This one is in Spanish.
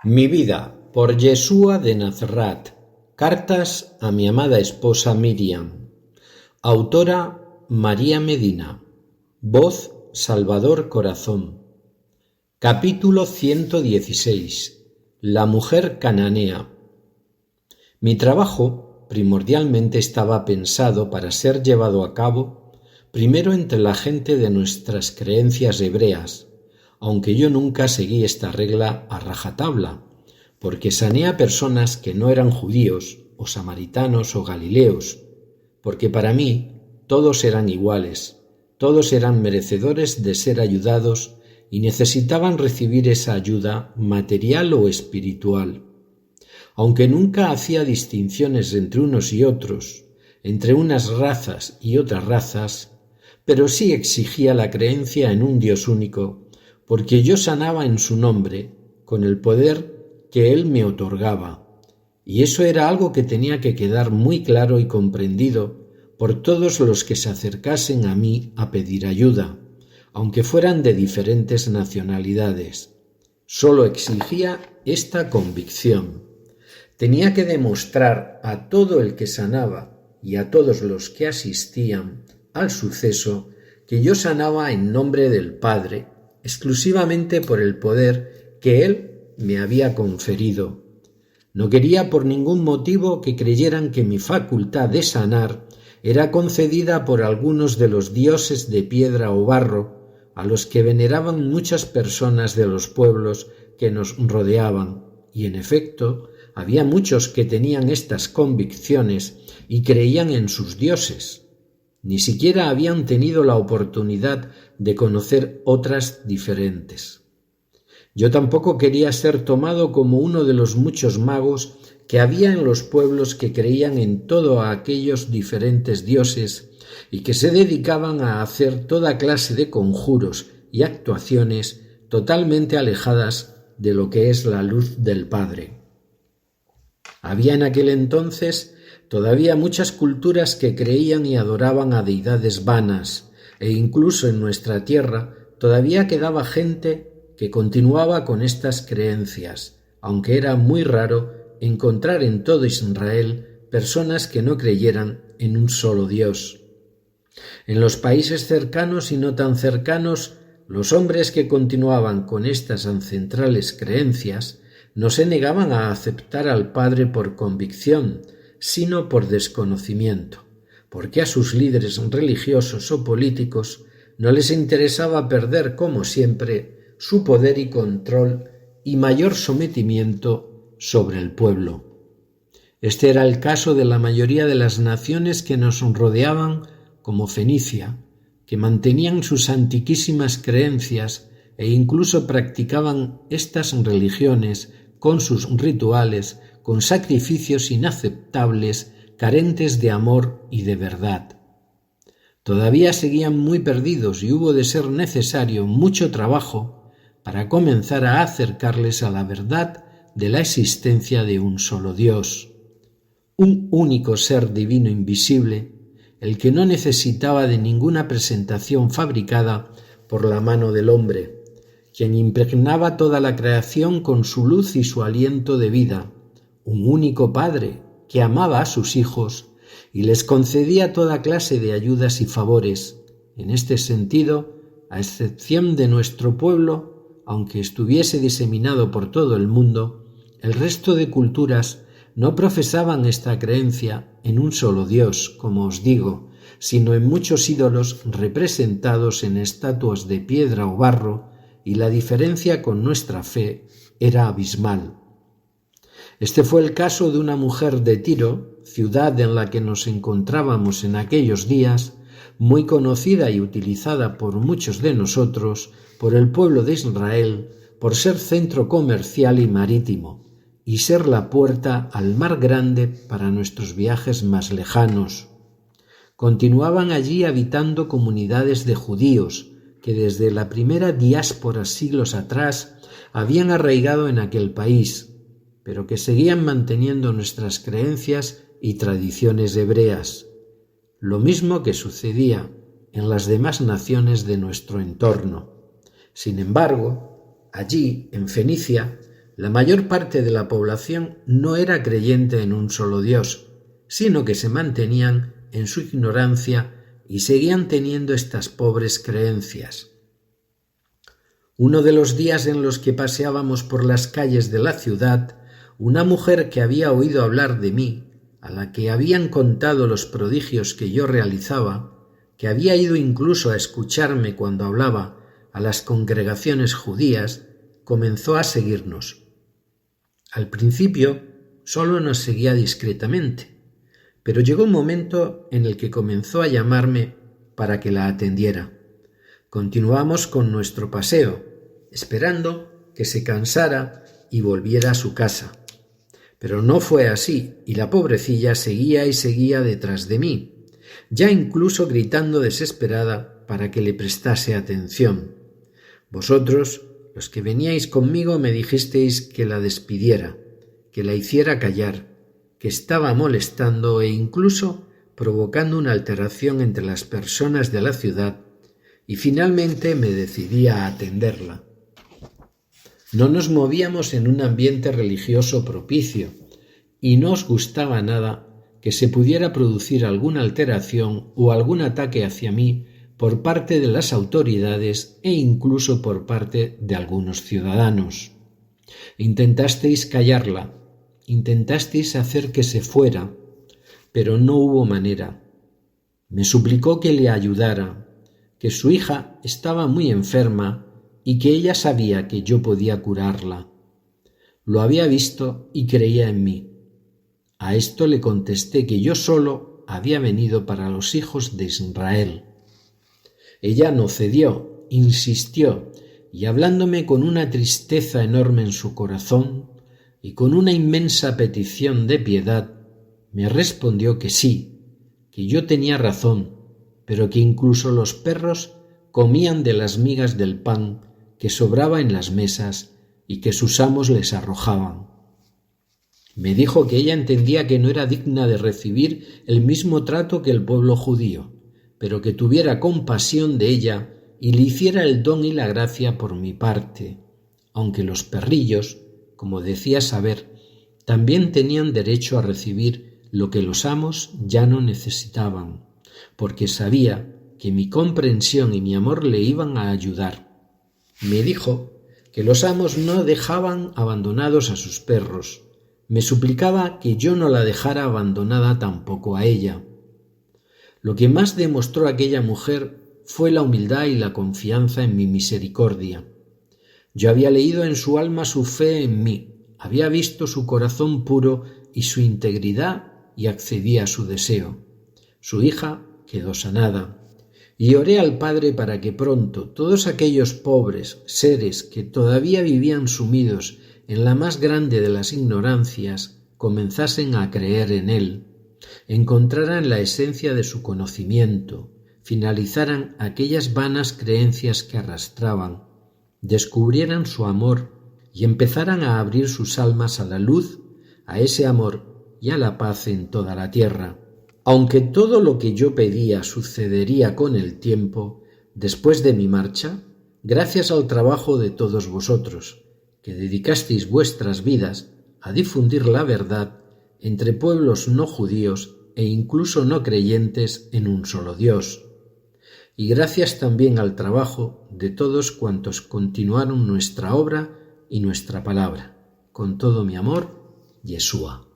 Mi vida, por Yeshua de Nazaret. Cartas a mi amada esposa Miriam. Autora María Medina. Voz Salvador Corazón. Capítulo 116. La mujer cananea. Mi trabajo primordialmente estaba pensado para ser llevado a cabo primero entre la gente de nuestras creencias hebreas, aunque yo nunca seguí esta regla a rajatabla, porque sané a personas que no eran judíos, o samaritanos, o galileos, porque para mí todos eran iguales, todos eran merecedores de ser ayudados y necesitaban recibir esa ayuda material o espiritual. Aunque nunca hacía distinciones entre unos y otros, entre unas razas y otras razas, pero sí exigía la creencia en un Dios único, porque yo sanaba en su nombre, con el poder que él me otorgaba, y eso era algo que tenía que quedar muy claro y comprendido por todos los que se acercasen a mí a pedir ayuda, aunque fueran de diferentes nacionalidades. Solo exigía esta convicción. Tenía que demostrar a todo el que sanaba y a todos los que asistían al suceso que yo sanaba en nombre del Padre, exclusivamente por el poder que él me había conferido. No quería por ningún motivo que creyeran que mi facultad de sanar era concedida por algunos de los dioses de piedra o barro a los que veneraban muchas personas de los pueblos que nos rodeaban, y en efecto había muchos que tenían estas convicciones y creían en sus dioses. Ni siquiera habían tenido la oportunidad de conocer otras diferentes. Yo tampoco quería ser tomado como uno de los muchos magos que había en los pueblos que creían en todos aquellos diferentes dioses y que se dedicaban a hacer toda clase de conjuros y actuaciones totalmente alejadas de lo que es la luz del Padre. Había en aquel entonces todavía muchas culturas que creían y adoraban a deidades vanas, e incluso en nuestra tierra todavía quedaba gente que continuaba con estas creencias, aunque era muy raro encontrar en todo Israel personas que no creyeran en un solo Dios. En los países cercanos y no tan cercanos, los hombres que continuaban con estas ancestrales creencias no se negaban a aceptar al Padre por convicción, sino por desconocimiento, porque a sus líderes religiosos o políticos no les interesaba perder, como siempre, su poder y control y mayor sometimiento sobre el pueblo. Este era el caso de la mayoría de las naciones que nos rodeaban, como Fenicia, que mantenían sus antiquísimas creencias e incluso practicaban estas religiones con sus rituales, con sacrificios inaceptables, carentes de amor y de verdad. Todavía seguían muy perdidos y hubo de ser necesario mucho trabajo para comenzar a acercarles a la verdad de la existencia de un solo Dios, un único ser divino invisible, el que no necesitaba de ninguna presentación fabricada por la mano del hombre, quien impregnaba toda la creación con su luz y su aliento de vida, un único Padre que amaba a sus hijos y les concedía toda clase de ayudas y favores. En este sentido, a excepción de nuestro pueblo, aunque estuviese diseminado por todo el mundo, el resto de culturas no profesaban esta creencia en un solo Dios, como os digo, sino en muchos ídolos representados en estatuas de piedra o barro, y la diferencia con nuestra fe era abismal. Este fue el caso de una mujer de Tiro, ciudad en la que nos encontrábamos en aquellos días, muy conocida y utilizada por muchos de nosotros, por el pueblo de Israel, por ser centro comercial y marítimo, y ser la puerta al mar grande para nuestros viajes más lejanos. Continuaban allí habitando comunidades de judíos, que desde la primera diáspora siglos atrás habían arraigado en aquel país, pero que seguían manteniendo nuestras creencias y tradiciones hebreas, lo mismo que sucedía en las demás naciones de nuestro entorno. Sin embargo, allí, en Fenicia, La mayor parte de la población no era creyente en un solo Dios, sino que se mantenían en su ignorancia y seguían teniendo estas pobres creencias. Uno de los días en los que paseábamos por las calles de la ciudad, una mujer que había oído hablar de mí, a la que habían contado los prodigios que yo realizaba, que había ido incluso a escucharme cuando hablaba a las congregaciones judías, comenzó a seguirnos. Al principio solo nos seguía discretamente, pero llegó un momento en el que comenzó a llamarme para que la atendiera. Continuamos con nuestro paseo, esperando que se cansara y volviera a su casa. Pero no fue así, y la pobrecilla seguía y seguía detrás de mí, ya incluso gritando desesperada para que le prestase atención. Vosotros, los que veníais conmigo, me dijisteis que la despidiera, que la hiciera callar, que estaba molestando e incluso provocando una alteración entre las personas de la ciudad, y finalmente me decidí a atenderla. No nos movíamos en un ambiente religioso propicio, y no os gustaba nada que se pudiera producir alguna alteración o algún ataque hacia mí por parte de las autoridades e incluso por parte de algunos ciudadanos. Intentasteis callarla, intentasteis hacer que se fuera, pero no hubo manera. Me suplicó que le ayudara, que su hija estaba muy enferma y que ella sabía que yo podía curarla. Lo había visto y creía en mí. A esto le contesté que yo solo había venido para los hijos de Israel. Ella no cedió, insistió, y hablándome con una tristeza enorme en su corazón y con una inmensa petición de piedad, me respondió que sí, que yo tenía razón, pero que incluso los perros comían de las migas del pan que sobraba en las mesas y que sus amos les arrojaban. Me dijo que ella entendía que no era digna de recibir el mismo trato que el pueblo judío, pero que tuviera compasión de ella y le hiciera el don y la gracia por mi parte, aunque los perrillos, como decía saber, también tenían derecho a recibir lo que los amos ya no necesitaban, porque sabía que mi comprensión y mi amor le iban a ayudar. Me dijo que los amos no dejaban abandonados a sus perros. Me suplicaba que yo no la dejara abandonada tampoco a ella. Lo que más demostró aquella mujer fue la humildad y la confianza en mi misericordia. Yo había leído en su alma su fe en mí, había visto su corazón puro y su integridad y accedí a su deseo. Su hija quedó sanada. Y oré al Padre para que pronto todos aquellos pobres seres que todavía vivían sumidos en la más grande de las ignorancias comenzasen a creer en Él, encontraran la esencia de su conocimiento, finalizaran aquellas vanas creencias que arrastraban, descubrieran su amor y empezaran a abrir sus almas a la luz, a ese amor y a la paz en toda la tierra. Aunque todo lo que yo pedía sucedería con el tiempo, después de mi marcha, gracias al trabajo de todos vosotros, que dedicasteis vuestras vidas a difundir la verdad entre pueblos no judíos e incluso no creyentes en un solo Dios. Y gracias también al trabajo de todos cuantos continuaron nuestra obra y nuestra palabra. Con todo mi amor, Yeshua.